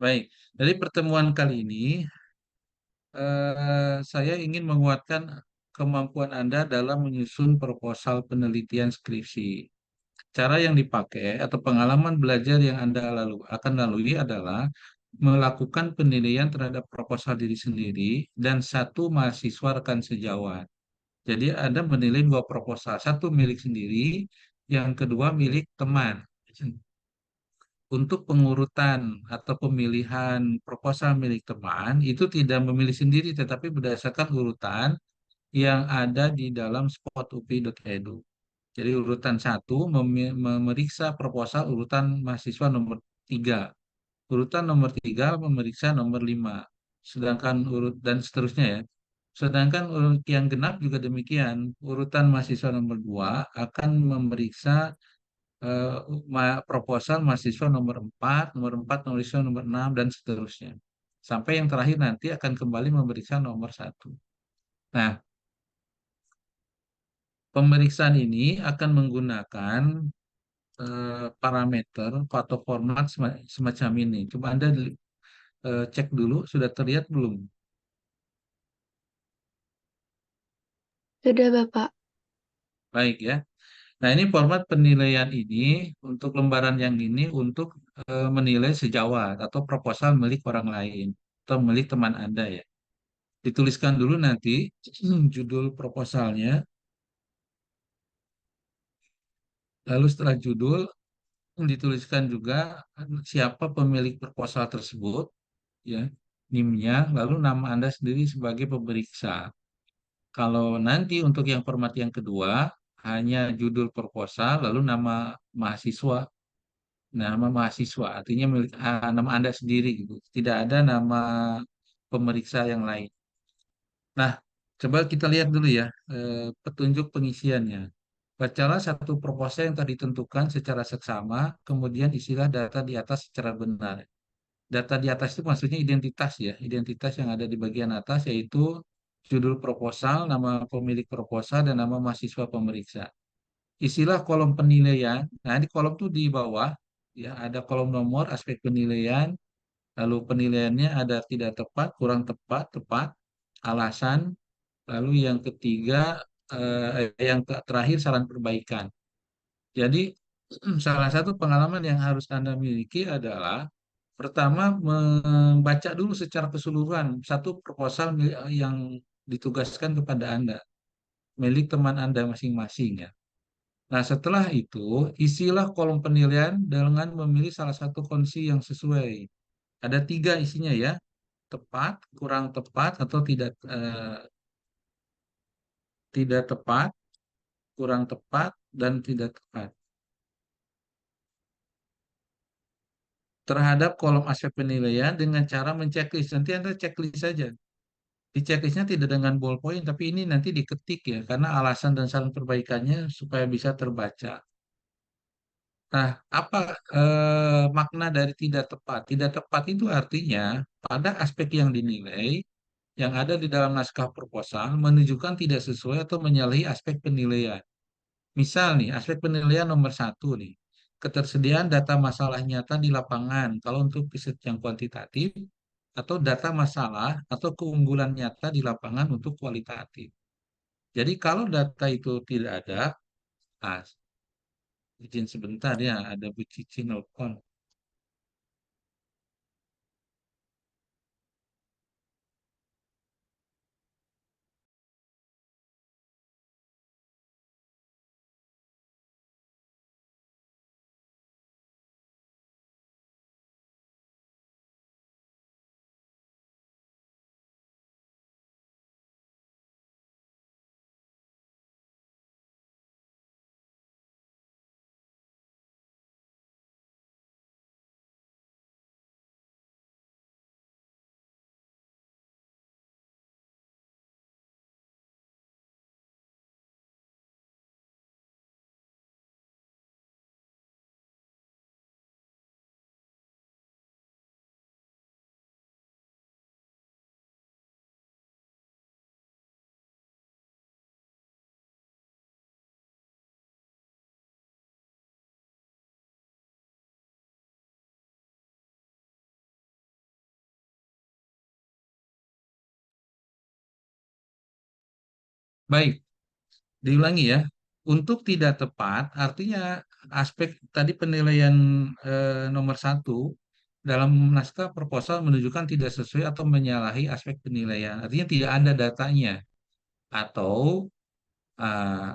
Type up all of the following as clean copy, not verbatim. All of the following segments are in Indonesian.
Baik, dari pertemuan kali ini saya ingin menguatkan kemampuan Anda dalam menyusun proposal penelitian skripsi. Cara yang dipakai atau pengalaman belajar yang Anda akan lalui adalah melakukan penilaian terhadap proposal diri sendiri dan satu mahasiswa rekan sejawat. Jadi Anda menilai dua proposal, satu milik sendiri, yang kedua milik teman. Untuk pengurutan atau pemilihan proposal milik teman itu tidak memilih sendiri tetapi berdasarkan urutan yang ada di dalam spot.upi.edu. Jadi urutan satu memeriksa proposal urutan mahasiswa nomor 3. Urutan nomor 3 memeriksa nomor 5. Sedangkan dan seterusnya ya. Sedangkan urut yang genap juga demikian. Urutan mahasiswa nomor 2 akan memeriksa eh, proposal mahasiswa nomor 4, mahasiswa nomor 6, dan seterusnya. Sampai yang terakhir nanti akan kembali memeriksa nomor 1. Nah, pemeriksaan ini akan menggunakan parameter atau format semacam ini. Coba Anda cek dulu, sudah terlihat belum? Sudah, Bapak. Baik ya. Nah, ini format penilaian ini untuk lembaran yang ini untuk menilai sejawat atau proposal milik orang lain atau milik teman Anda ya. Dituliskan dulu nanti judul proposalnya, lalu setelah judul dituliskan juga siapa pemilik proposal tersebut, ya, NIM-nya, lalu nama Anda sendiri sebagai pemeriksa. Kalau nanti untuk yang format yang kedua, hanya judul proposal, lalu nama mahasiswa, artinya nama Anda sendiri gitu. Tidak ada nama pemeriksa yang lain. Nah, coba kita lihat dulu ya petunjuk pengisiannya. Bacalah satu proposal yang telah ditentukan secara seksama, kemudian isilah data di atas secara benar. Data di atas itu maksudnya identitas ya, identitas yang ada di bagian atas yaitu judul proposal, nama pemilik proposal, dan nama mahasiswa pemeriksa. Isilah kolom penilaian. Nah, di kolom itu di bawah ya ada kolom nomor aspek penilaian, lalu penilaiannya ada tidak tepat, kurang tepat, tepat, alasan, lalu yang ketiga yang terakhir saran perbaikan. Jadi salah satu pengalaman yang harus Anda miliki adalah pertama membaca dulu secara keseluruhan satu proposal yang ditugaskan kepada Anda, milik teman Anda masing-masing ya. Nah, setelah itu isilah kolom penilaian dengan memilih salah satu kondisi yang sesuai. Ada tiga isinya ya, tepat, kurang tepat, atau tidak tepat, kurang tepat, dan tidak tepat. Terhadap kolom aspek penilaian dengan cara menceklis. Nanti Anda checklist saja. Di checklistnya tidak dengan ballpoint, tapi ini nanti diketik ya, karena alasan dan saran perbaikannya supaya bisa terbaca. Nah, apa makna dari tidak tepat? Tidak tepat itu artinya pada aspek yang dinilai yang ada di dalam naskah proposal menunjukkan tidak sesuai atau menyalahi aspek penilaian. Misal nih, aspek penilaian nomor 1 nih, ketersediaan data masalah nyata di lapangan kalau untuk riset yang kuantitatif, atau data masalah atau keunggulan nyata di lapangan untuk kualitatif. Jadi kalau data itu tidak ada, ah, izin sebentar ya, ada Bu Cici nelpon. Baik, diulangi ya. Untuk tidak tepat, artinya aspek tadi penilaian nomor satu dalam naskah proposal menunjukkan tidak sesuai atau menyalahi aspek penilaian. Artinya tidak ada datanya atau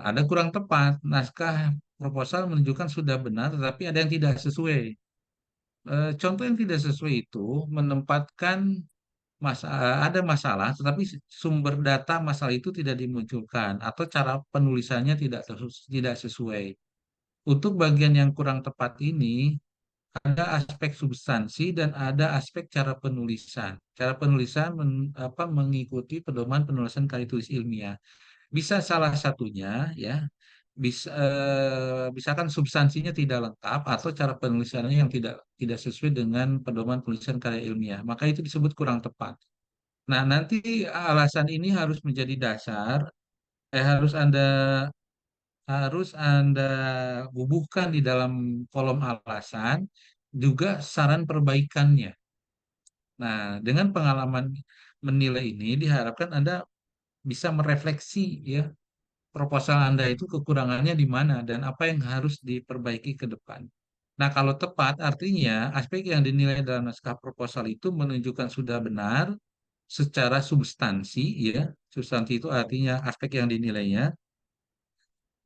ada kurang tepat. Naskah proposal menunjukkan sudah benar, tetapi ada yang tidak sesuai. Contoh yang tidak sesuai itu menempatkan ada masalah, tetapi sumber data masalah itu tidak dimunculkan atau cara penulisannya tidak sesuai. Untuk bagian yang kurang tepat ini, ada aspek substansi dan ada aspek cara penulisan. Cara penulisan mengikuti pedoman penulisan karya tulis ilmiah. Bisa salah satunya ya, misalkan substansinya tidak lengkap atau cara penulisannya yang tidak tidak sesuai dengan pedoman penulisan karya ilmiah, maka itu disebut kurang tepat. Nah, nanti alasan ini harus menjadi dasar, harus Anda bubuhkan di dalam kolom alasan juga saran perbaikannya. Nah, dengan pengalaman menilai ini diharapkan Anda bisa merefleksi ya proposal Anda itu kekurangannya di mana dan apa yang harus diperbaiki ke depan. Nah, kalau tepat artinya aspek yang dinilai dalam naskah proposal itu menunjukkan sudah benar secara substansi ya. Substansi itu artinya aspek yang dinilainya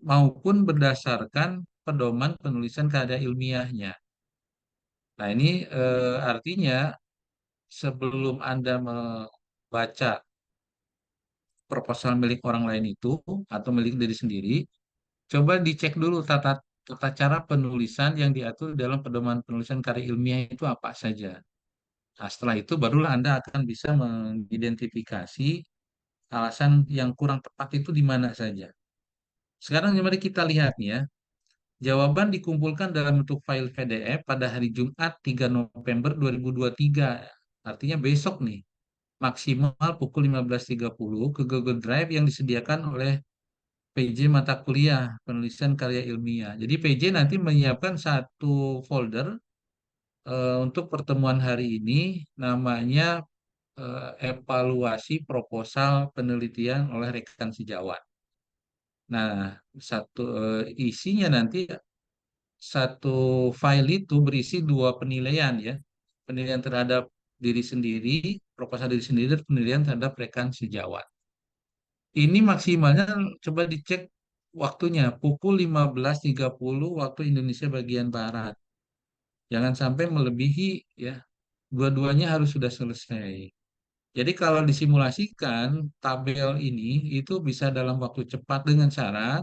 maupun berdasarkan pedoman penulisan karya ilmiahnya. Nah, ini artinya sebelum Anda membaca proposal milik orang lain itu atau milik diri sendiri, coba dicek dulu tata cara penulisan yang diatur dalam pedoman penulisan karya ilmiah itu apa saja. Nah, setelah itu barulah Anda akan bisa mengidentifikasi alasan yang kurang tepat itu di mana saja. Sekarang mari kita lihat nih ya. Jawaban dikumpulkan dalam bentuk file PDF pada hari Jumat 3 November 2023. Artinya besok nih, maksimal pukul 15.30 ke Google Drive yang disediakan oleh PJ mata kuliah penulisan karya ilmiah. Jadi PJ nanti menyiapkan satu folder untuk pertemuan hari ini namanya evaluasi proposal penelitian oleh rekan sejawat. Nah, isinya nanti satu file itu berisi dua penilaian ya. Penilaian terhadap diri sendiri, proposal diri sendiri, dan penilaian terhadap rekan sejawat. Ini maksimalnya coba dicek waktunya pukul 15.30 waktu Indonesia bagian Barat. Jangan sampai melebihi ya. Dua-duanya harus sudah selesai. Jadi kalau disimulasikan tabel ini itu bisa dalam waktu cepat dengan syarat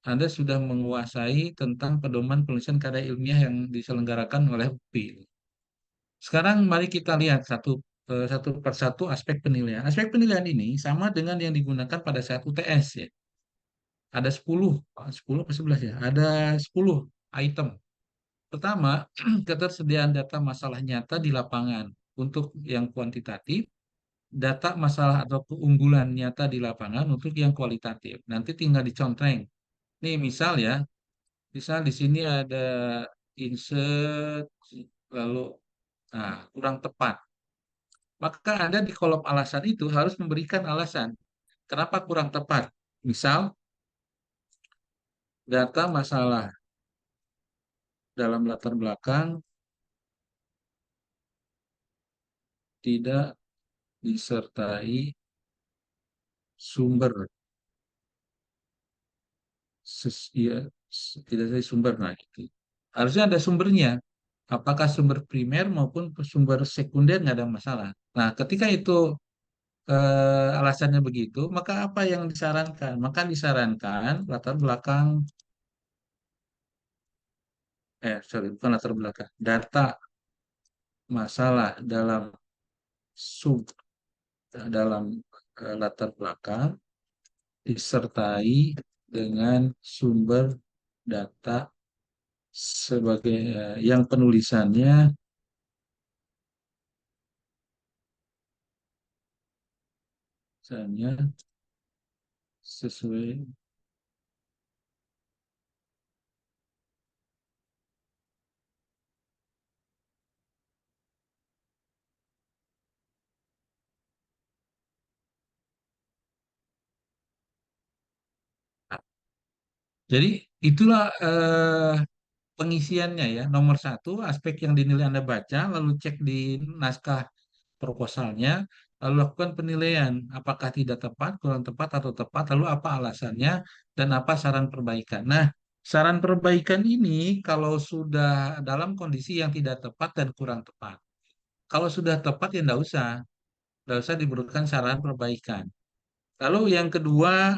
Anda sudah menguasai tentang pedoman penulisan karya ilmiah yang diselenggarakan oleh UPI. Sekarang mari kita lihat satu persatu aspek penilaian. Aspek penilaian ini sama dengan yang digunakan pada saat UTS ya. Ada 10 ke 11 ya. Ada 10 item. Pertama, ketersediaan data masalah nyata di lapangan. Untuk yang kuantitatif, data masalah atau keunggulan nyata di lapangan untuk yang kualitatif. Nanti tinggal dicontreng. Nih misal ya, misal di sini ada insert, lalu kurang tepat. Maka Anda di kolom alasan itu harus memberikan alasan. Kenapa kurang tepat? Misal, data masalah dalam latar belakang tidak disertai sumber. Ya, tidak disertai sumber. Nah, gitu. Harusnya ada sumbernya. Apakah sumber primer maupun sumber sekunder nggak ada masalah. Nah, ketika itu alasannya begitu, maka apa yang disarankan? Maka disarankan latar belakang, sorry, bukan latar belakang, data masalah sub dalam latar belakang disertai dengan sumber data sebagai yang penulisannya misalnya sesuai. Jadi itulah pengisiannya ya. Nomor satu, aspek yang dinilai Anda baca, lalu cek di naskah proposalnya, lalu lakukan penilaian apakah tidak tepat, kurang tepat, atau tepat, lalu apa alasannya, dan apa saran perbaikan. Nah, saran perbaikan ini kalau sudah dalam kondisi yang tidak tepat dan kurang tepat. Kalau sudah tepat ya enggak usah diberikan saran perbaikan. Lalu yang kedua,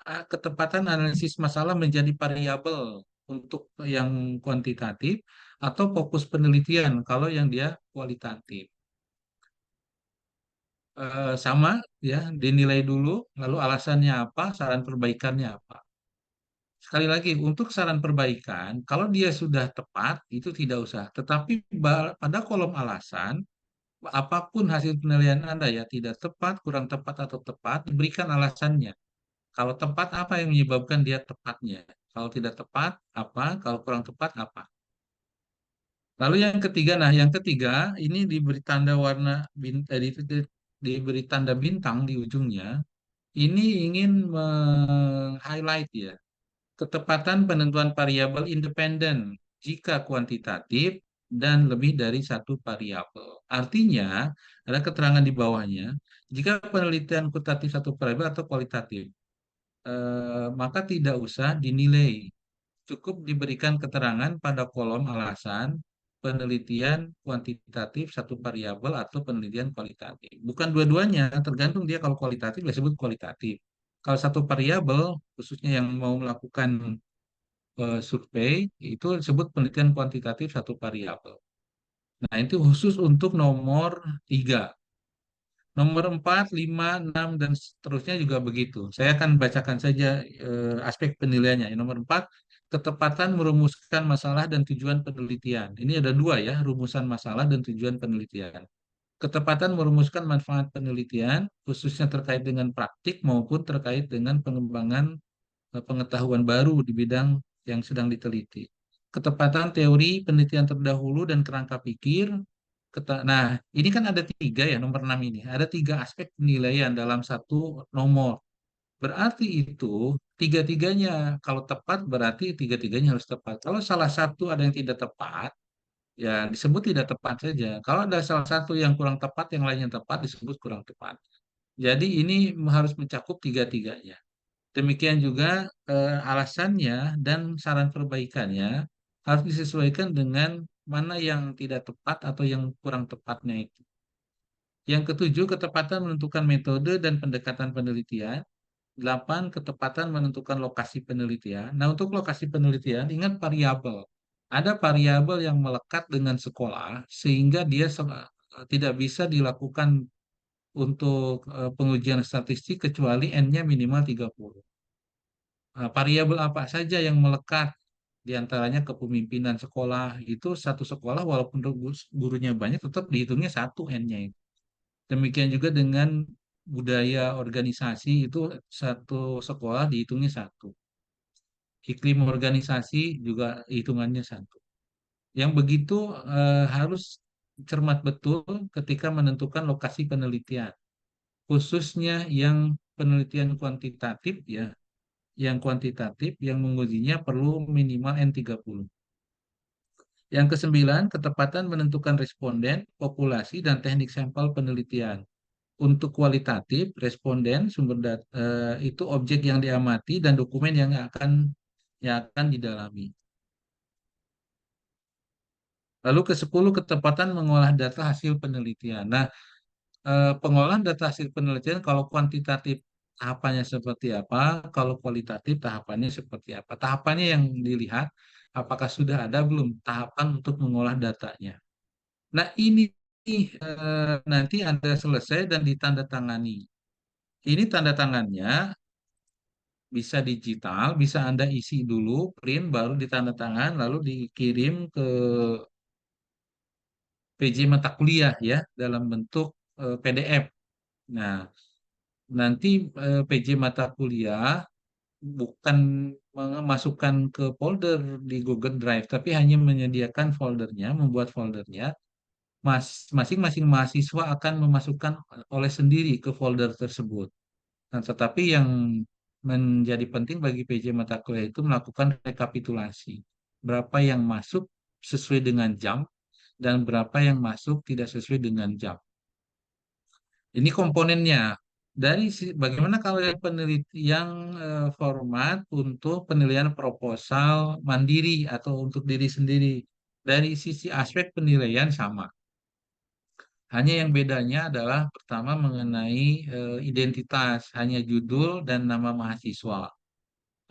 ketepatan analisis masalah menjadi variabel untuk yang kuantitatif atau fokus penelitian kalau yang dia kualitatif. Sama ya, dinilai dulu, lalu alasannya apa, saran perbaikannya apa. Sekali lagi, untuk saran perbaikan, kalau dia sudah tepat, itu tidak usah. Tetapi pada kolom alasan, apapun hasil penilaian Anda ya, tidak tepat, kurang tepat, atau tepat, berikan alasannya. Kalau tepat, apa yang menyebabkan dia tepatnya? Kalau tidak tepat, apa? Kalau kurang tepat, apa? Lalu yang ketiga, nah yang ketiga ini diberi tanda warna diberi tanda bintang di ujungnya. Ini ingin meng-highlight ya ketepatan penentuan variabel independen jika kuantitatif dan lebih dari satu variabel. Artinya ada keterangan di bawahnya jika penelitian kuantitatif satu variabel atau kualitatif, maka tidak usah dinilai. Cukup diberikan keterangan pada kolom alasan penelitian kuantitatif satu variabel atau penelitian kualitatif. Bukan dua-duanya, tergantung dia kalau kualitatif disebut kualitatif. Kalau satu variabel, khususnya yang mau melakukan survei, itu disebut penelitian kuantitatif satu variabel. Nah, itu khusus untuk nomor 3. Nomor 4, 5, 6, dan seterusnya juga begitu. Saya akan bacakan saja aspek penilaiannya. Nomor 4, ketepatan merumuskan masalah dan tujuan penelitian. Ini ada dua ya, rumusan masalah dan tujuan penelitian. Ketepatan merumuskan manfaat penelitian, khususnya terkait dengan praktik maupun terkait dengan pengembangan pengetahuan baru di bidang yang sedang diteliti. Ketepatan teori penelitian terdahulu dan kerangka pikir. Nah, ini kan ada tiga ya, nomor 6 ini. Ada tiga aspek penilaian dalam satu nomor. Berarti itu tiga-tiganya, kalau tepat berarti tiga-tiganya harus tepat. Kalau salah satu ada yang tidak tepat, ya disebut tidak tepat saja. Kalau ada salah satu yang kurang tepat, yang lainnya tepat, disebut kurang tepat. Jadi ini harus mencakup tiga-tiganya. Demikian juga alasannya dan saran perbaikannya harus disesuaikan dengan mana yang tidak tepat atau yang kurang tepatnya itu. Yang ketujuh, ketepatan menentukan metode dan pendekatan penelitian. 8, ketepatan menentukan lokasi penelitian. Nah, untuk lokasi penelitian, ingat variabel. Ada variabel yang melekat dengan sekolah sehingga dia tidak bisa dilakukan untuk pengujian statistik kecuali N-nya minimal 30. Nah, variabel apa saja yang melekat di antaranya kepemimpinan sekolah itu satu sekolah walaupun gurunya banyak tetap dihitungnya satu N-nya itu. Demikian juga dengan budaya organisasi itu satu sekolah dihitungnya satu. Iklim organisasi juga hitungannya satu. Yang begitu harus cermat betul ketika menentukan lokasi penelitian. Khususnya yang penelitian kuantitatif ya, yang kuantitatif yang mengujinya perlu minimal N30. Yang kesembilan, ketepatan menentukan responden, populasi, dan teknik sampel penelitian. Untuk kualitatif, responden, sumber data, itu objek yang diamati dan dokumen yang akan didalami. Lalu ke-10, ketepatan mengolah data hasil penelitian. Nah, pengolahan data hasil penelitian kalau kuantitatif tahapannya seperti apa, kalau kualitatif tahapannya seperti apa. Tahapannya yang dilihat apakah sudah ada belum tahapan untuk mengolah datanya. Nah, ini nanti Anda selesai dan ditandatangani. Ini tanda tangannya bisa digital, bisa Anda isi dulu, print, baru ditandatangan, lalu dikirim ke PJ mata kuliah ya, dalam bentuk PDF. Nah, nanti PJ mata kuliah bukan memasukkan ke folder di Google Drive, tapi hanya menyediakan foldernya, membuat foldernya. Masing-masing mahasiswa akan memasukkan oleh sendiri ke folder tersebut. Nah, tetapi yang menjadi penting bagi PJ mata kuliah itu melakukan rekapitulasi. Berapa yang masuk sesuai dengan jam dan berapa yang masuk tidak sesuai dengan jam. Ini komponennya. Bagaimana kalau yang yang format untuk penilaian proposal mandiri atau untuk diri sendiri. Dari sisi aspek penilaian sama. Hanya yang bedanya adalah pertama mengenai identitas, hanya judul dan nama mahasiswa.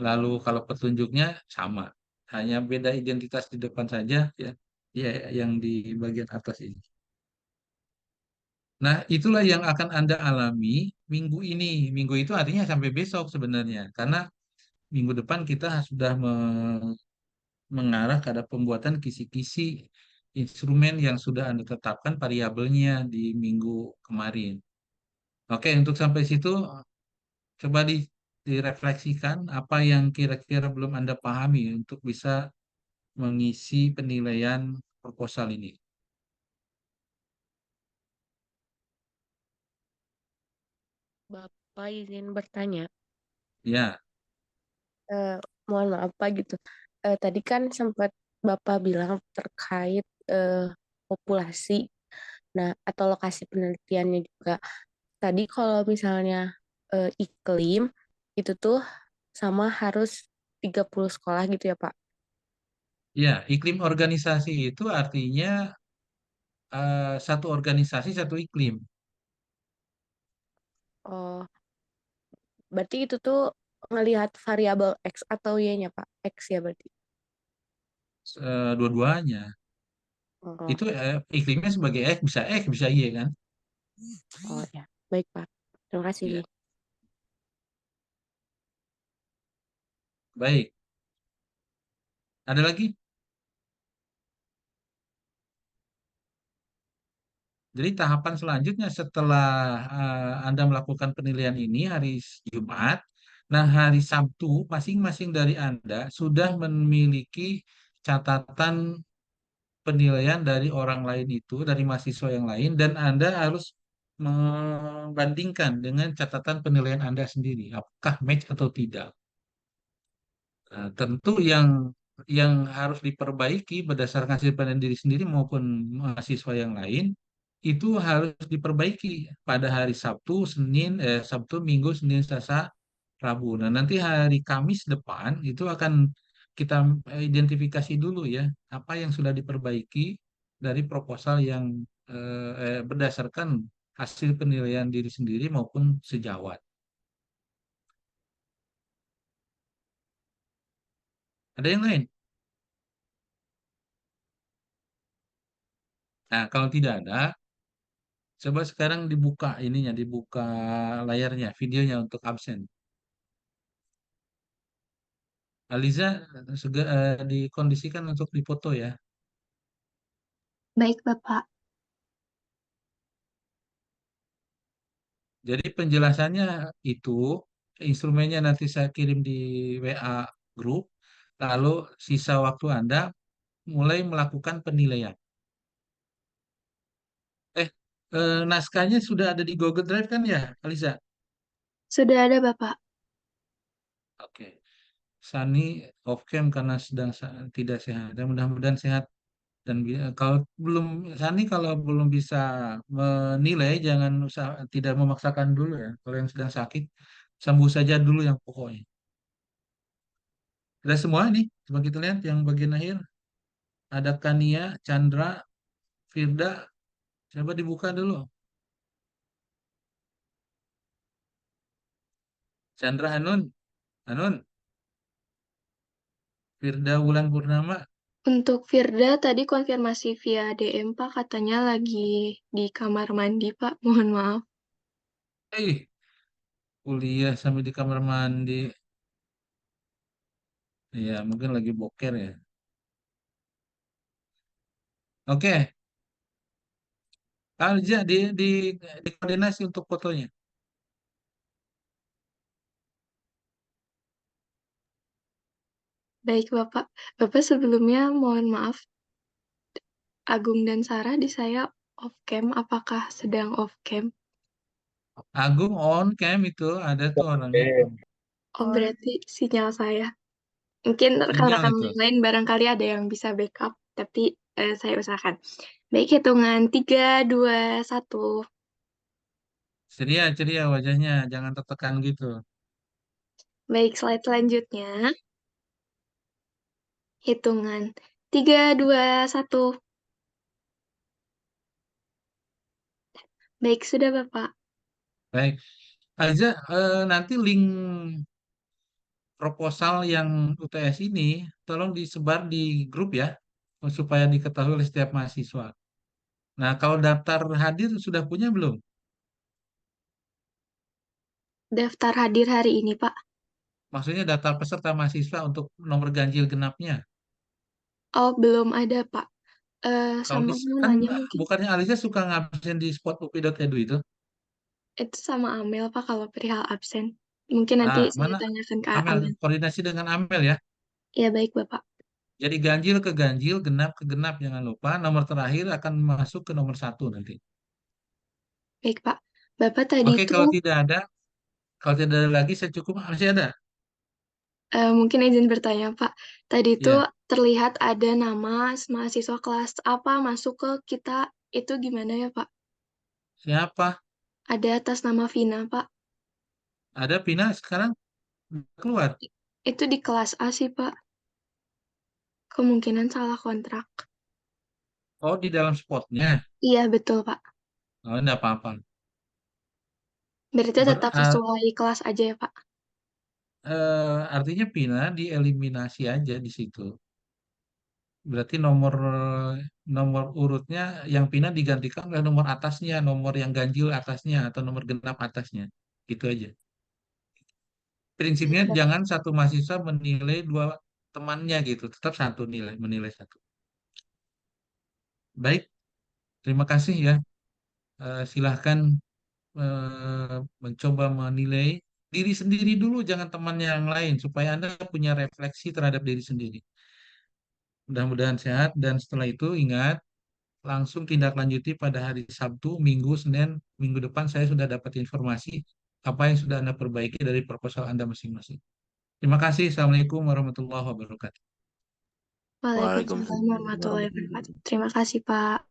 Lalu kalau petunjuknya sama, hanya beda identitas di depan saja ya, ya yang di bagian atas ini. Nah, itulah yang akan Anda alami minggu ini. Minggu itu artinya sampai besok sebenarnya, karena minggu depan kita sudah mengarah pada pembuatan kisi-kisi instrumen yang sudah Anda tetapkan variabelnya di minggu kemarin. Oke, untuk sampai situ coba direfleksikan apa yang kira-kira belum Anda pahami untuk bisa mengisi penilaian proposal ini. Bapak izin bertanya, Ya, eh, mohon maaf Pak gitu. Tadi kan sempat Bapak bilang terkait populasi, nah atau lokasi penelitiannya juga. Tadi kalau misalnya iklim itu tuh sama harus 30 sekolah gitu ya Pak. ya, iklim organisasi itu artinya satu organisasi satu iklim. Oh, berarti itu tuh ngelihat variabel X atau Y-nya Pak. X ya berarti. Dua-duanya. Oh, Itu iklimnya sebagai X bisa Y kan? oh ya. Baik Pak. Terima Ya, kasih. baik. Ada lagi? Jadi tahapan selanjutnya setelah Anda melakukan penilaian ini hari Jumat, nah hari Sabtu masing-masing dari Anda sudah memiliki catatan penilaian dari orang lain itu, dari mahasiswa yang lain, dan Anda harus membandingkan dengan catatan penilaian Anda sendiri, apakah match atau tidak. Nah, tentu yang harus diperbaiki berdasarkan hasil penilaian diri sendiri maupun mahasiswa yang lain itu harus diperbaiki pada hari Sabtu, Sabtu, Minggu, Senin, Selasa, Rabu. Nah, nanti hari Kamis depan itu akan kita identifikasi dulu ya apa yang sudah diperbaiki dari proposal yang berdasarkan hasil penilaian diri sendiri maupun sejawat. Ada yang lain? Nah, kalau tidak ada, coba sekarang dibuka ininya, dibuka layarnya, videonya untuk absen. Aliza, dikondisikan untuk dipoto ya. Baik, Bapak. Jadi penjelasannya itu, instrumennya nanti saya kirim di WA grup, lalu sisa waktu Anda mulai melakukan penilaian. Eh, naskahnya sudah ada di Google Drive kan ya, Aliza? Sudah ada, Bapak. Oke. Sani off cam karena sedang tidak sehat. Dan mudah-mudahan sehat. Dan kalau belum Sani kalau belum bisa menilai jangan usah tidak memaksakan dulu ya. Kalau yang sedang sakit sembuh saja dulu yang pokoknya. Ada semua nih, coba kita lihat yang bagian akhir. Ada Kania, Chandra, Firda, coba dibuka dulu. Chandra Hanun, Hanun, Firda Wulan Purnama. Untuk Firda tadi konfirmasi via DM, Pak. Katanya lagi di kamar mandi, Pak. Mohon maaf. Eh, kuliah sampai di kamar mandi. Ya, mungkin lagi boker ya. Oke, Alja di koordinasi untuk fotonya. Baik, Bapak. Bapak sebelumnya mohon maaf. Agung dan Sarah di saya off cam. Apakah sedang off cam? Agung on cam itu ada tuh orangnya. Oke. Oh, berarti sinyal saya. Mungkin Sinyal rekan-rekan itu. yang lain barangkali ada yang bisa backup, tapi saya usahakan. Baik, hitungan 3, 2, 1. Ceria-ceria wajahnya, jangan tertekan gitu. Baik, slide selanjutnya. Hitungan 3, 2, 1. Baik, sudah Bapak. Baik. Aja nanti link proposal yang UTS ini tolong disebar di grup ya, supaya diketahui oleh setiap mahasiswa. Nah, kalau daftar hadir sudah punya belum? Daftar hadir hari ini, Pak. Maksudnya daftar peserta mahasiswa untuk nomor ganjil genapnya. Oh, belum ada, Pak. Kalau Sama di mau kan nanya mungkin. bukannya Aliza suka ngabsen di spot.upi.edu itu? Itu sama Amel, Pak, kalau perihal absen. Mungkin nanti Nah, saya mana tanyakan ke Amel? Amel. Koordinasi dengan Amel ya. Ya, baik, Bapak. Jadi ganjil ke ganjil, genap ke genap, jangan lupa. Nomor terakhir akan masuk ke nomor satu nanti. Baik, Pak. Bapak tadi Oke, itu kalau tidak ada lagi, saya cukup masih ada. mungkin izin bertanya, Pak. Tadi itu Ya, terlihat ada nama mahasiswa kelas apa masuk ke kita. Itu gimana ya, Pak? siapa? Ada atas nama Vina, Pak. Ada Pina sekarang keluar. Itu di kelas A sih, Pak. Kemungkinan salah kontrak. Oh, di dalam spotnya. Iya, betul, Pak. Oh, enggak apa-apa. Berarti tetap Berarti sesuai kelas aja ya, Pak. artinya Pina dieliminasi aja di situ. Berarti nomor urutnya yang pindah digantikan oleh nomor atasnya, nomor yang ganjil atasnya atau nomor genap atasnya. Gitu aja. Baik, Prinsipnya Bapak. jangan satu mahasiswa menilai dua temannya gitu, tetap satu nilai, menilai satu. Baik, terima kasih ya. Silahkan mencoba menilai diri sendiri dulu, jangan temannya yang lain, supaya Anda punya refleksi terhadap diri sendiri. Mudah-mudahan sehat dan setelah itu ingat langsung tindak lanjuti pada hari Sabtu, Minggu, Senin, minggu depan saya sudah dapat informasi apa yang sudah Anda perbaiki dari proposal Anda masing-masing. Terima kasih. Assalamualaikum warahmatullahi wabarakatuh. Waalaikumsalam Waalaikumsalam warahmatullahi warahmatullahi wabarakatuh. wabarakatuh. Terima kasih, Pak.